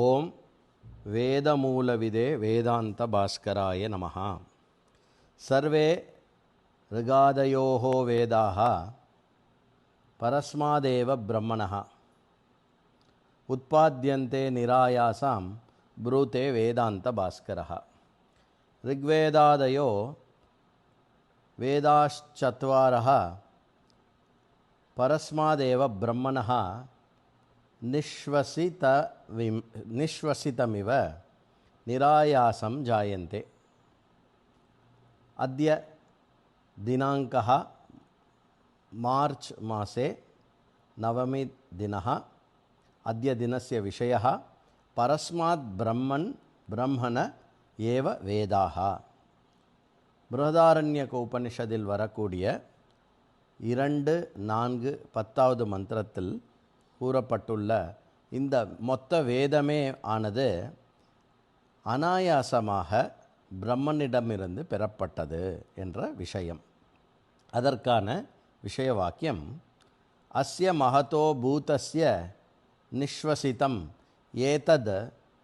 ஓம் வேதமூலவிதே வேதாந்த பாஸ்கராய நமஹ. சர்வே ऋगादयोः வேதாः பரஸ்மாதேவ பிரம்மணः உத்பாத்யந்தே நிராயாசாம் ப்ரூதே வேதாந்த பாஸ்கரः. ऋग्वेदादयो वेदाश्चत्वारः परस्मादेव ब्रह्मणः निश्वसितमिव निरायासं जायन्ते. अद्य दिनाङ्कः मार्च् मासे 9 दिनः. अद्य दिनस्य विषयः परस्मात् ब्रह्मण एव वेदाः. बृहदारण्यक उपनिषदिल வரக்கூடிய 2, 4, 10வது மந்திரத்தில் கூறப்பட்டுள்ள இந்த மொத்த வேதமே ஆனது அனாயாசமாக பிரம்மனிடமிருந்து பெறப்பட்டது என்ற விஷயம். அதற்கான விஷய வாக்கியம் அஸ்ய மகதோ பூதஸ்ய நிஸ்வசிதம் ஏதத்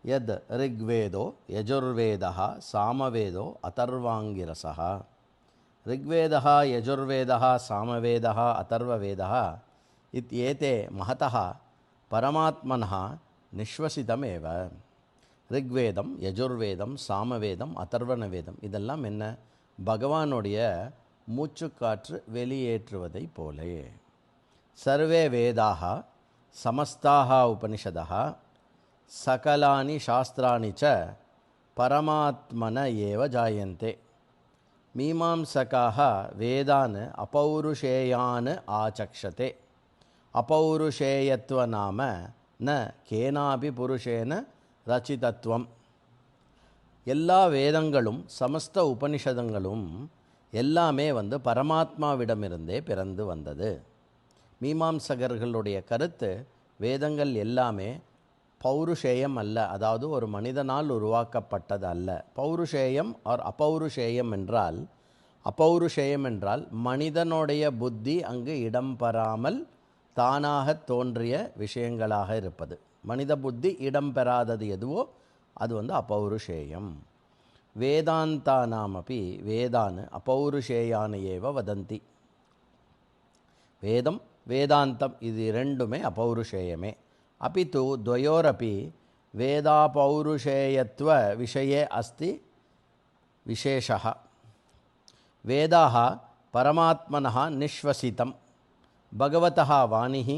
யத் ऋग्वेदो यजुर्वेदः सामवेदो अथर्वाङ्गिरसः. ऋग्वेदः यजुर्वेदः सामवेदः अथर्ववेदः इत्येते महतः परमात्मनः निश्वसितमेव. ऋग्वेदம் யஜுர்வேதம் சாமவேதம் அதர்வணவேதம் இதெல்லாம் என்ன? பகவானுடைய மூச்சுக்காற்று வெளியேற்றுவதை போலே. சர்வே வேதாக சமஸ்தாக உபனிஷதः சகலானி சாஸ்திராணி ச பரமாத்மன ஏவ ஜாயந்தே. மீமாம்சகாः வேதான் अपौरुषेयान् ஆச்சக்ஷதே. अपौरुषेयत्व नाम न केनापि पुरुषेण ரச்சிதத்துவம். எல்லா வேதங்களும் சமஸ்த உபனிஷதங்களும் எல்லாமே பரமாத்மாவிடமிருந்தே பிறந்து வந்தது. மீமாம்சகர்களுடைய கருத்து வேதங்கள் எல்லாமே பௌருஷேயம் அல்ல, அதாவது ஒரு மனிதனால் உருவாக்கப்பட்டது அல்ல. பௌருஷேயம் ஆர் அப்பௌருஷேயம் என்றால், அப்பௌருஷேயம் என்றால் மனிதனுடைய புத்தி அங்கு இடம் பெறாமல் தானாக தோன்றிய விஷயங்களாக இருப்பது. மனித புத்தி இடம் பெறாதது எதுவோ அது அப்பௌருஷேயம். வேதாந்தானாமபி வேதான் அப்பௌருஷேயான் ஏவ வதந்தி. வேதம் வேதாந்தம் இது ரெண்டுமே அப்பௌருஷேயமே. அபித்து துவயோரப்பி வேதாபௌருஷேயத்வ விஷயே அஸ்தி விசேஷः. வேதாः பரமாத்மனः நிஸ்வசிதம் பகவதः வாணிः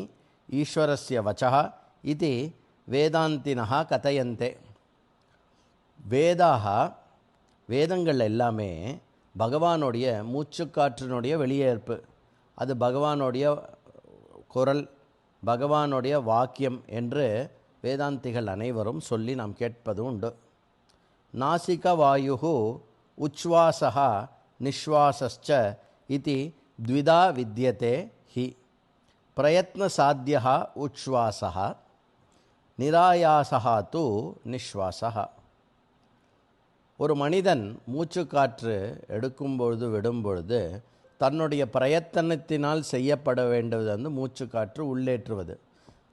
ஈஸ்வரஸ்ய வச்சः इति வேதாந்தினः கதயந்தே. வேதங்கள் எல்லாமே பகவானுடைய மூச்சுக்காற்றினுடைய வெளியேற்பு. அது பகவானுடைய குரல், பகவானுடைய வாக்கியம் என்று வேதாந்திகள் அனைவரும் சொல்லி நாம் கேட்பது உண்டு. நாசிக வாயுஹு உச்வாசः நிஸ்வாசஸ்ச இதி த்விதா வித்யதே ஹி. பிரயத்ன சாத்தியः உச்வாசः நிராயாசः து நிஸ்வாசः. ஒரு மனிதன் மூச்சுக்காற்று எடுக்கும்பொழுது விடும்பொழுது தன்னுடைய பிரயத்தனத்தினால் செய்யப்பட வேண்டுவது மூச்சுக்காற்று உள்ளேற்றுவது.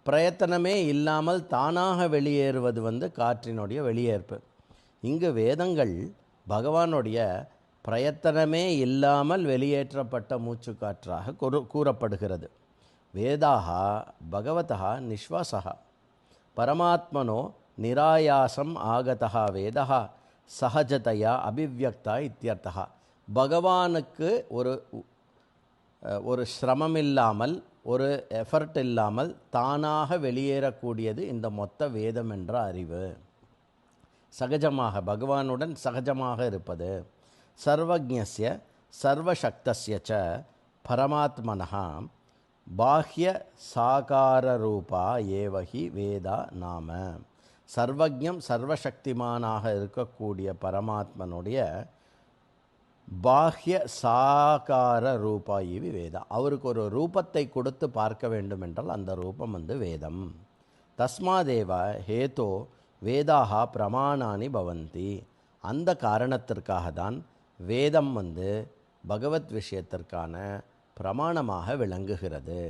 பிரயத்தனமே இல்லாமல் தானாக வெளியேறுவது காற்றினுடைய வெளியேற்பு. இங்கு வேதங்கள் பகவானுடைய பிரயத்தனமே இல்லாமல் வெளியேற்றப்பட்ட மூச்சுக்காற்றாக கூறப்படுகிறது. வேதாக பகவதः நிஸ்வாசः பரமாத்மனோ நிராயாசம் ஆகதः வேதः சஹஜதயா அபிவ்யக்தா இத்தியர்த்தः. பகவானுக்கு ஒரு சிரமம் இல்லாமல், ஒரு எஃபர்ட் இல்லாமல் தானாக வெளியேறக்கூடியது இந்த மொத்த வேதம் என்ற அறிவு. சகஜமாக பகவானுடன் சகஜமாக இருப்பது. சர்வஜ்ஞஸ்ய சர்வசக்தஸ்ய ச பரமாத்மனः பாஹ்ய சாகார ரூபா ஏவஹி வேதா நாம. சர்வஜ்ஞம் சர்வசக்திமானாக இருக்கக்கூடிய பரமாத்மனுடைய பாஹ்ய சாகார ரூபா இவி வேதா. அவருக்கு ஒரு ரூபத்தை கொடுத்து பார்க்க வேண்டும் என்றால் அந்த ரூபம் வேதம். தஸ்மாதேவ ஹேதோ வேதாக பிரமாணானி பவந்தி. அந்த காரணத்திற்காக தான் வேதம் பகவத் விஷயத்திற்கான பிரமாணமாக விளங்குகிறது.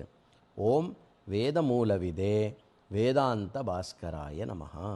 ஓம் வேதமூலவிதே வேதாந்த பாஸ்கராய நமஹா.